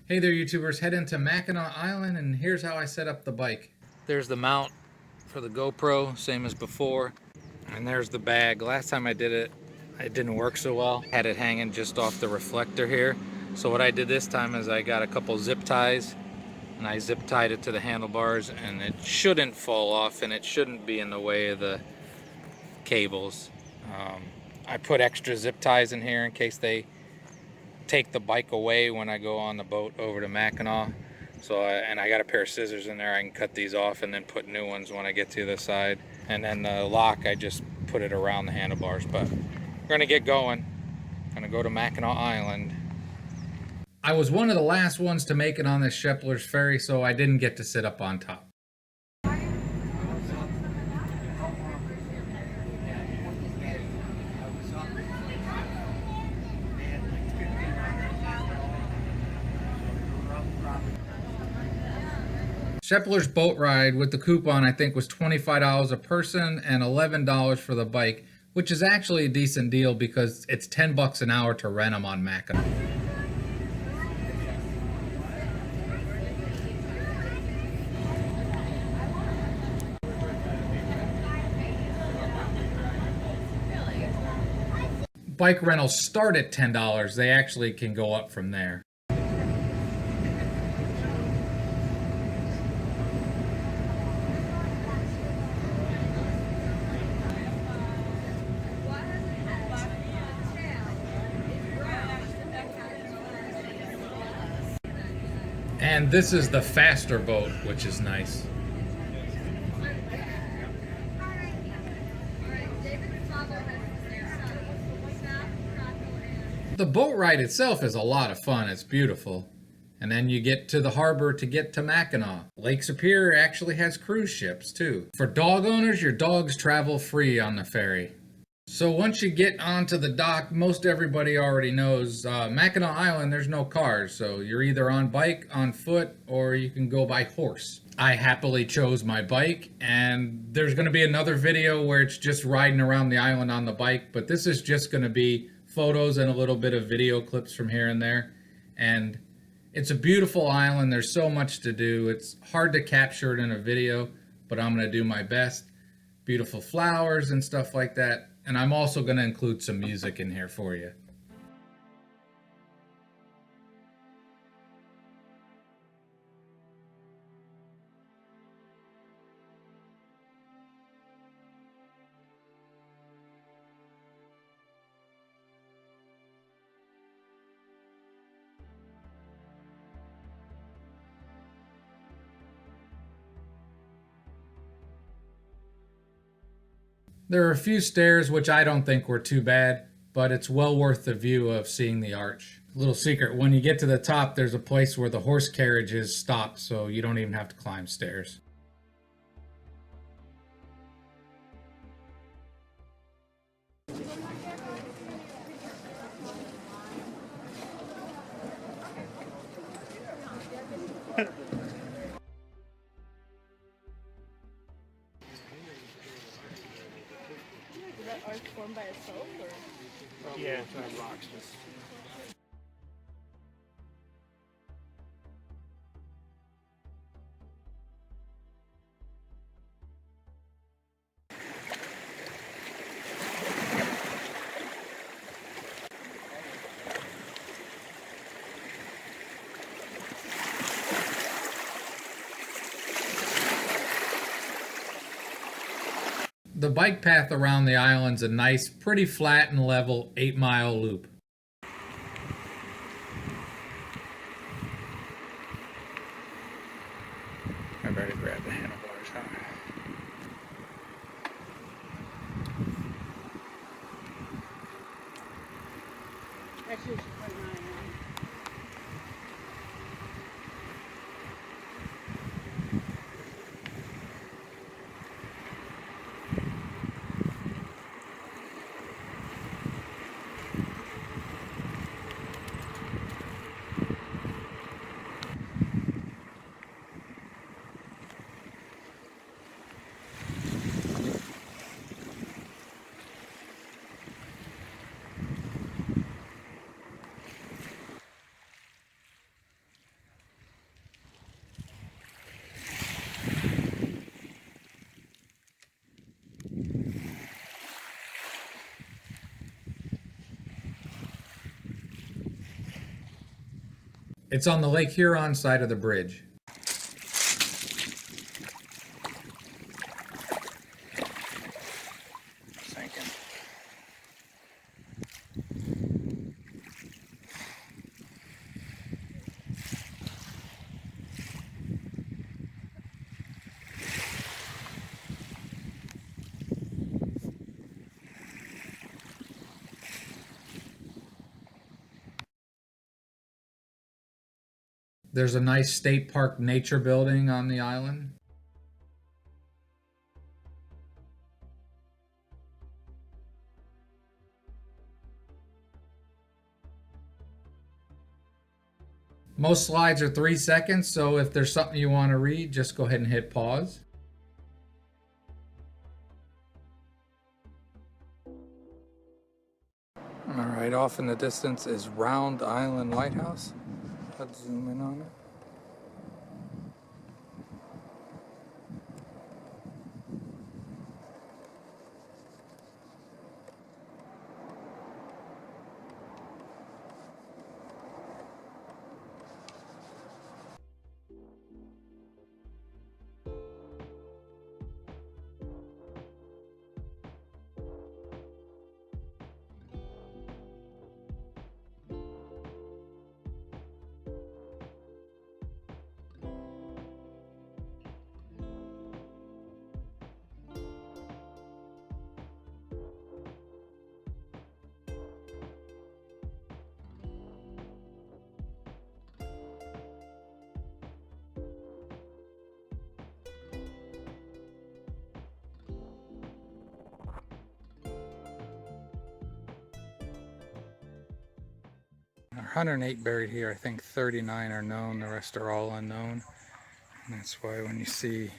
Hey there, YouTubers. Head into Mackinac Island, and here's how I set up the bike. There's the mount for the GoPro, same as before. And there's the bag. Last time I did it, it didn't work so well. I had it hanging just off the reflector here. So what I did this time is I got a couple zip ties, and I zip tied it to the handlebars, and it shouldn't fall off, and it shouldn't be in the way of the cables. I put extra zip ties in here in case they take the bike away when I go on the boat over to Mackinac. And I got a pair of scissors in there. I can cut these off and then put new ones when I get to the side. And then the lock, I just put it around the handlebars. But we're gonna get going. Gonna go to Mackinac Island. I was one of the last ones to make it on this Sheppler's Ferry, so I didn't get to sit up on top. Sheppler's boat ride with the coupon I think was $25 a person and $11 for the bike, which is actually a decent deal because it's $10 an hour to rent them on Mackinac. Bike rentals start at $10. They actually can go up from there. And this is the faster boat, which is nice. The boat ride itself is a lot of fun. It's beautiful. And then you get to the harbor to get to Mackinac. Lake Superior actually has cruise ships too. For dog owners, your dogs travel free on the ferry. So once you get onto the dock, most everybody already knows Mackinac Island, there's no cars. So you're either on bike, on foot, or you can go by horse. I happily chose my bike, and there's going to be another video where it's just riding around the island on the bike, but this is just going to be photos and a little bit of video clips from here and there. And it's a beautiful island. There's so much to do. It's hard to capture it in a video, but I'm going to do my best. Beautiful flowers and stuff like that. And I'm also going to include some music in here for you. There are a few stairs which I don't think were too bad, but it's well worth the view of seeing the arch. Little secret, when you get to the top, there's a place where the horse carriages stop, so you don't even have to climb stairs. Is that art formed by itself, or? Yeah, it's like rocks. Just... The bike path around the island's a nice, pretty flat and level 8-mile loop. I better grab the handlebars, huh? Actually, you should put mine on. It's on the Lake Huron side of the bridge. Sinking. There's a nice state park nature building on the island. Most slides are 3 seconds, so if there's something you want to read, just go ahead and hit pause. All right, off in the distance is Round Island Lighthouse. Let's zoom in on it. There are 108 buried here. I think 39 are known. The rest are all unknown. And that's why when you see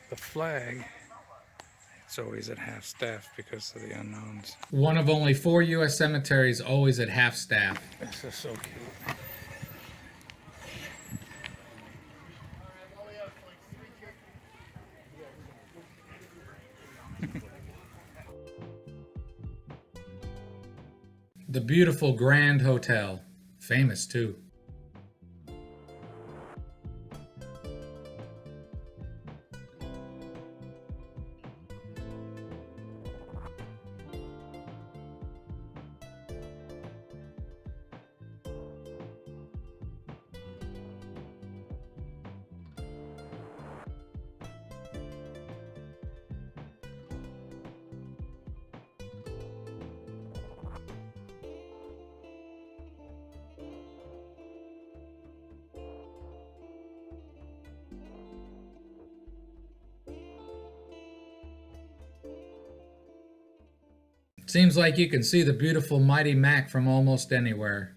the flag, it's always at half staff because of the unknowns. One of only 4 U.S. cemeteries always at half staff. This is so cute. The beautiful Grand Hotel. Famous too. Seems like you can see the beautiful mighty Mac from almost anywhere.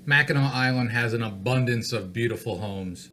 Mackinac Island has an abundance of beautiful homes.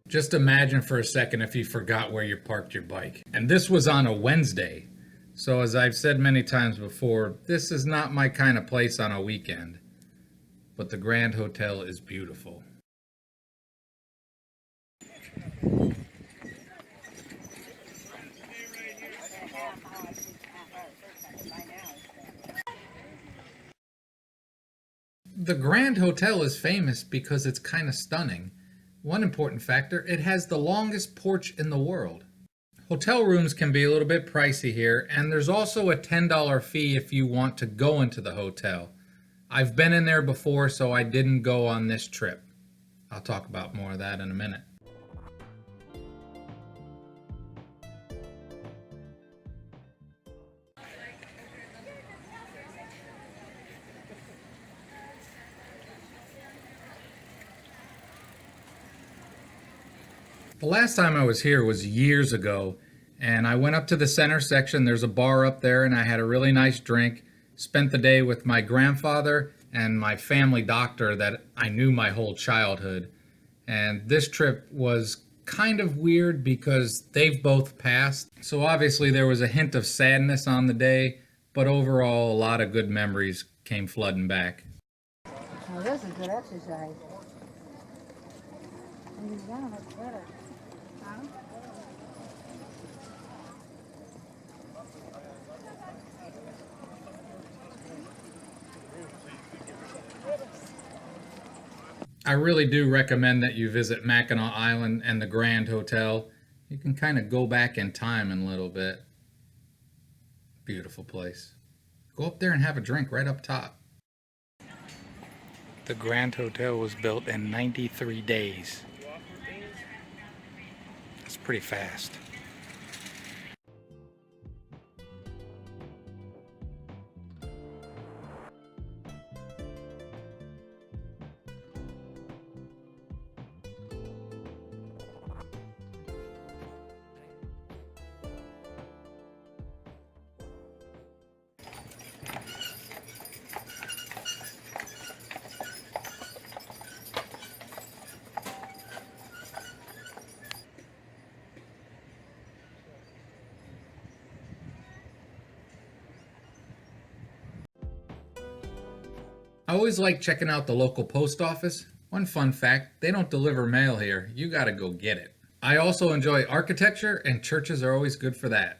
Just imagine for a second if you forgot where you parked your bike. And this was on a Wednesday. So as I've said many times before, this is not my kind of place on a weekend. But the Grand Hotel is beautiful. The Grand Hotel is famous because it's kind of stunning. One important factor, it has the longest porch in the world. Hotel rooms can be a little bit pricey here, and there's also a $10 fee if you want to go into the hotel. I've been in there before, so I didn't go on this trip. I'll talk about more of that in a minute. The last time I was here was years ago, and I went up to the center section. There's a bar up there, and I had a really nice drink. Spent the day with my grandfather and my family doctor that I knew my whole childhood. And this trip was kind of weird because they've both passed. So obviously there was a hint of sadness on the day, but overall a lot of good memories came flooding back. Well, that's a good exercise. And he's gonna look better. Huh? I really do recommend that you visit Mackinac Island and the Grand Hotel. You can kind of go back in time in a little bit. Beautiful place. Go up there and have a drink right up top. The Grand Hotel was built in 93 days. That's pretty fast. I always like checking out the local post office. One fun fact, they don't deliver mail here. You gotta go get it. I also enjoy architecture, and churches are always good for that.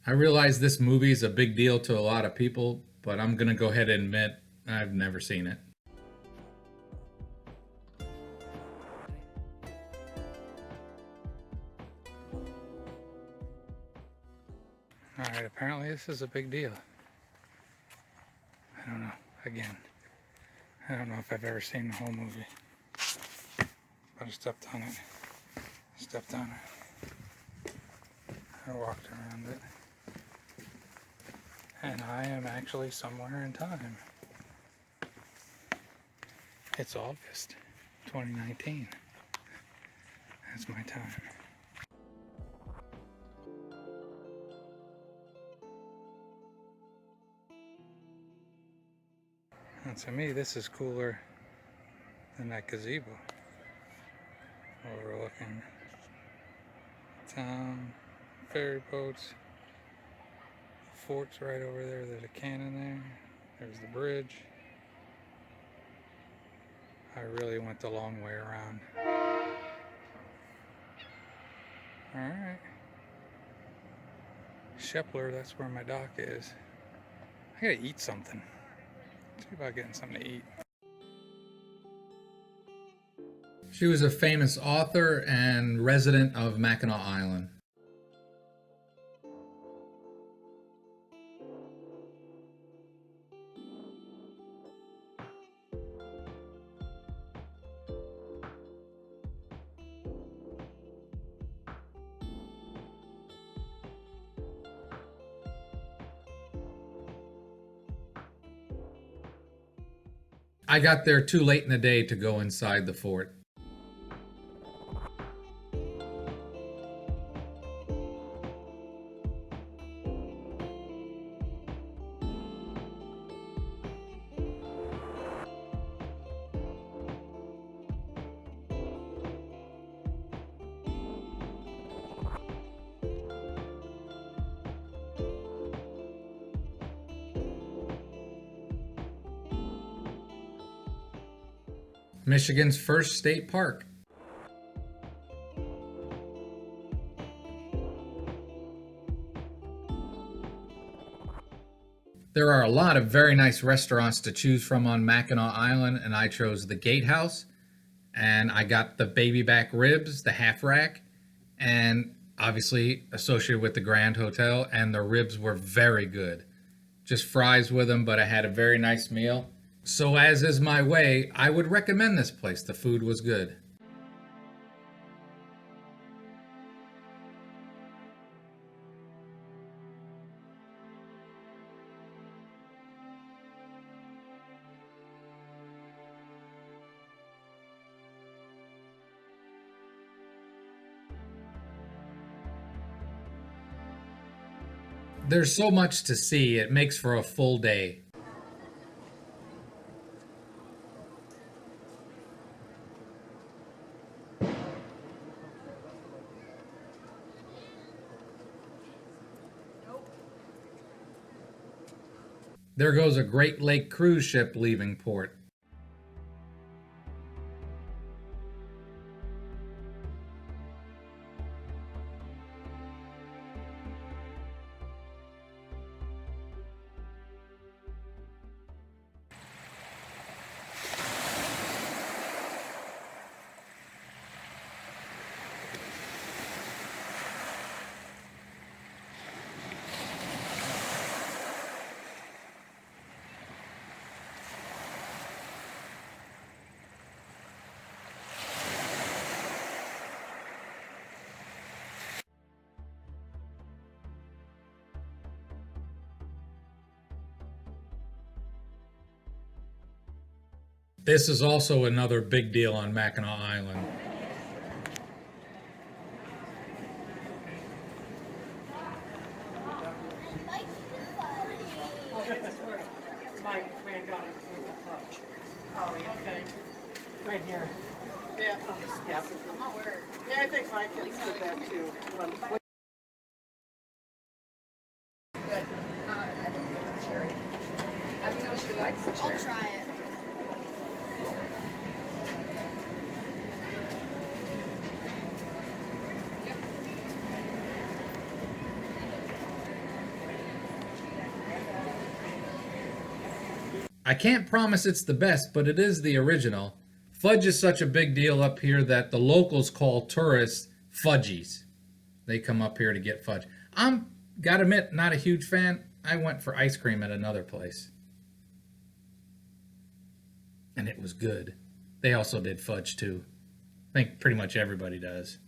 I realize this movie is a big deal to a lot of people, but I'm gonna go ahead and admit I've never seen it. Alright, apparently this is a big deal. I don't know. Again, I don't know if I've ever seen the whole movie. But I stepped on it. Stepped on it. I walked around it. And I am actually somewhere in time. It's August 2019. That's my time. And to me, this is cooler than that gazebo. Overlooking town, ferry boats. Fort's right over there. There's a cannon there. There's the bridge. I really went the long way around. Alright. Shepler, that's where my dock is. I gotta eat something. See about getting something to eat. She was a famous author and resident of Mackinac Island. I got there too late in the day to go inside the fort. Michigan's first state park. There are a lot of very nice restaurants to choose from on Mackinac Island, and I chose the Gatehouse, and I got the baby back ribs, the half rack, and obviously associated with the Grand Hotel, and the ribs were very good. Just fries with them, but I had a very nice meal. So as is my way, I would recommend this place. The food was good. There's so much to see, it makes for a full day. There goes a Great Lake cruise ship leaving port. This is also another big deal on Mackinac Island. My granddaughter was a Fudge. Oh, okay. Right here. Yeah. Yeah. Yeah, I think my kids did that too. I'll try it. I can't promise it's the best, but it is the original. Fudge is such a big deal up here that the locals call tourists fudgies. They come up here to get fudge. I'm, gotta admit, not a huge fan. I went for ice cream at another place. And it was good. They also did fudge too. I think pretty much everybody does.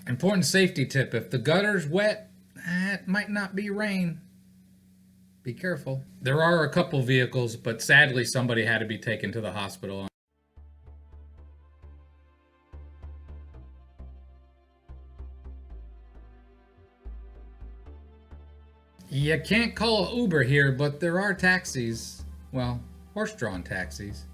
Important safety tip, if the gutter's wet, it might not be rain. Be careful. There are a couple vehicles, but sadly somebody had to be taken to the hospital. You can't call Uber here, but there are taxis. Well, horse-drawn taxis.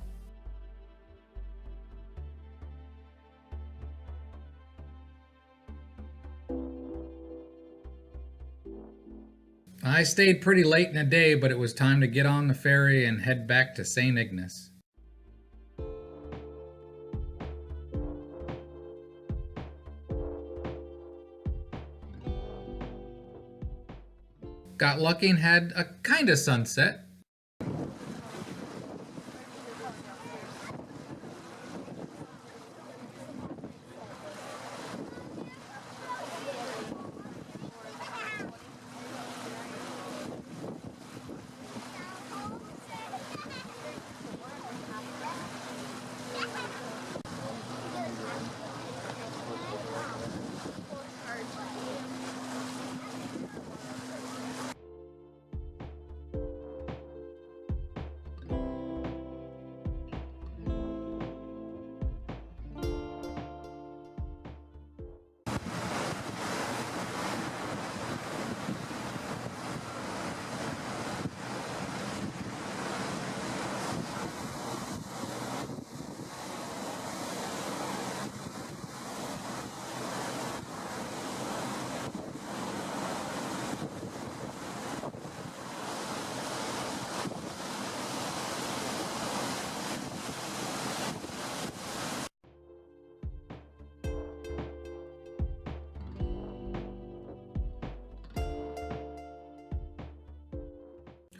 I stayed pretty late in the day, but it was time to get on the ferry and head back to St. Ignace. Got lucky and had a kind of sunset.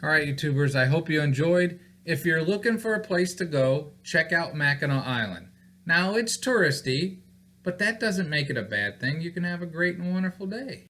All right, YouTubers, I hope you enjoyed. If you're looking for a place to go, check out Mackinac Island. Now, it's touristy, but that doesn't make it a bad thing. You can have a great and wonderful day.